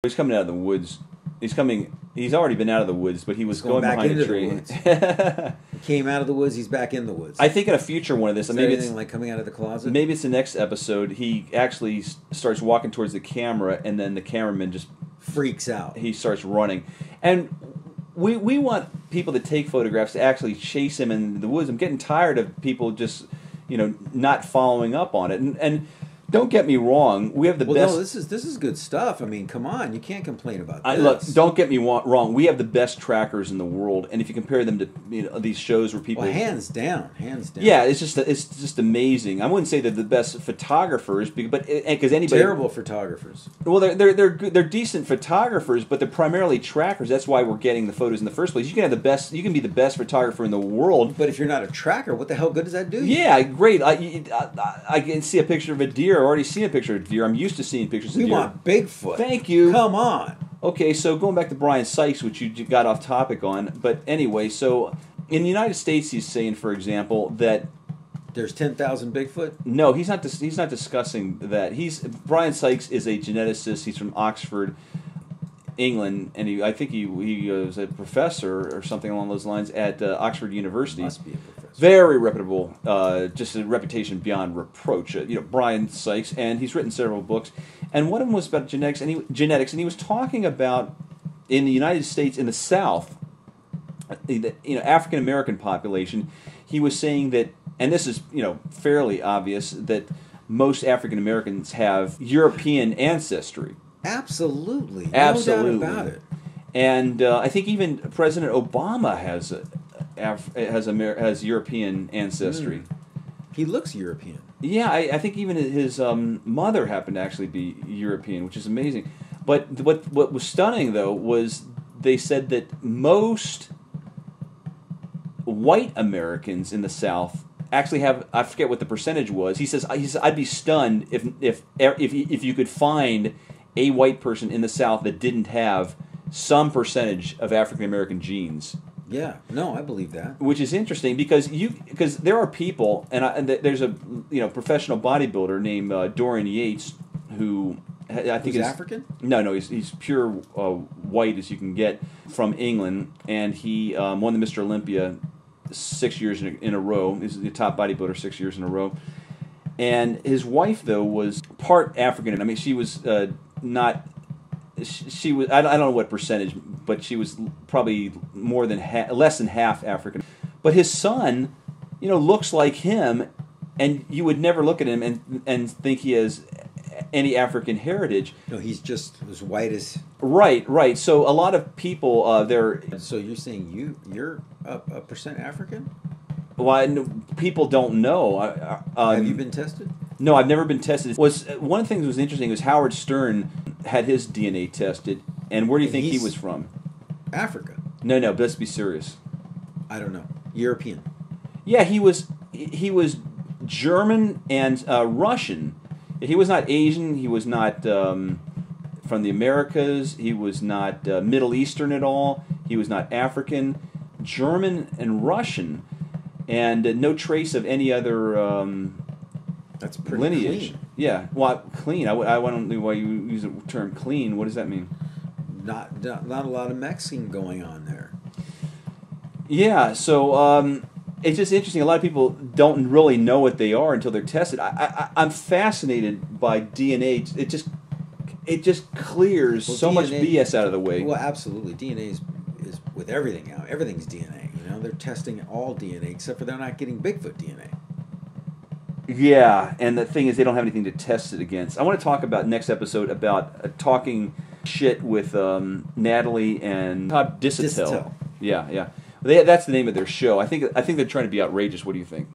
He's coming out of the woods. He's coming. He's already been out of the woods, but he was going back behind into a tree. He came out of the woods. He's back in the woods. I think in a future one of this, Is maybe anything it's like coming out of the closet. maybe it's the next episode. He actually starts walking towards the camera, and then the cameraman just freaks out. He starts running, and we want people to take photographs to actually chase him in the woods. I'm getting tired of people just not following up on it, and don't get me wrong, we have the best. No, this is good stuff. I mean, come on, you can't complain about this. Look, don't get me wrong. We have the best trackers in the world, and if you compare them to these shows where people, hands down. Yeah, it's just amazing. I wouldn't say they're the best photographers, but because anybody terrible photographers. Well, they're decent photographers, but they're primarily trackers. That's why we're getting the photos in the first place. You can have the best. You can be the best photographer in the world, but if you're not a tracker, what the hell good does that do? Yeah, great. I can see a picture of a deer. I've already seen a picture of a deer. I'm used to seeing pictures of deer. We want Bigfoot. Thank you. Come on. Okay, so going back to Brian Sykes, which you got off topic on, but anyway, so in the United States, he's saying, for example, that there's 10,000 Bigfoot. No, he's not discussing that. Brian Sykes is a geneticist. He's from Oxford, England, and I think he was a professor or something along those lines at Oxford University. Must be a professor. Very reputable, just a reputation beyond reproach. Brian Sykes, and he's written several books, and one of them was about genetics, and he was talking about in the United States, in the South, African American population. He was saying that, and this is fairly obvious, that most African Americans have European ancestry. Absolutely, no Absolutely. doubt about it. And I think even President Obama has European ancestry. He looks European. Yeah, I think even his mother happened to actually be European, which is amazing. But what was stunning, though, was they said that most white Americans in the South actually have, I forget what the percentage was. He says I'd be stunned if you could find a white person in the South that didn't have some percentage of African American genes. Yeah, no, I believe that. Which is interesting because there are people, and there's a professional bodybuilder named Dorian Yates who I think is African. No, he's pure white as you can get, from England, and he won the Mr. Olympia 6 years in a row. He's the top bodybuilder 6 years in a row, and his wife though was part African. I mean, she was not. She was, I don't know what percentage, but she was probably less than half African. But his son, looks like him, and you would never look at him and think he has any African heritage. No, he's just as white as. Right. So a lot of people, they're. So you're saying you're a percent African? Well, people don't know. Have you been tested? No, I've never been tested. One of the things that was interesting was Howard Stern had his DNA tested, and where do you think he was from? Africa. No, but let's be serious. I don't know. European. Yeah, he was German and Russian. He was not Asian. He was not from the Americas. He was not Middle Eastern at all. He was not African. German and Russian, and no trace of any other. That's pretty lineage. Clean. Yeah, well, clean. I don't know why you use the term clean. What does that mean? Not a lot of Mexican going on there. Yeah, so it's just interesting. A lot of people don't really know what they are until they're tested. I'm fascinated by DNA. It just clears so much BS out of the way. Well, absolutely. DNA is with everything now. Everything's DNA. They're testing all DNA except for they're not getting Bigfoot DNA. Yeah, and the thing is, they don't have anything to test it against. I want to talk about next episode about talking shit with Natalie and Todd Disotell. Disotell. Yeah. That's the name of their show. I think they're trying to be outrageous. What do you think?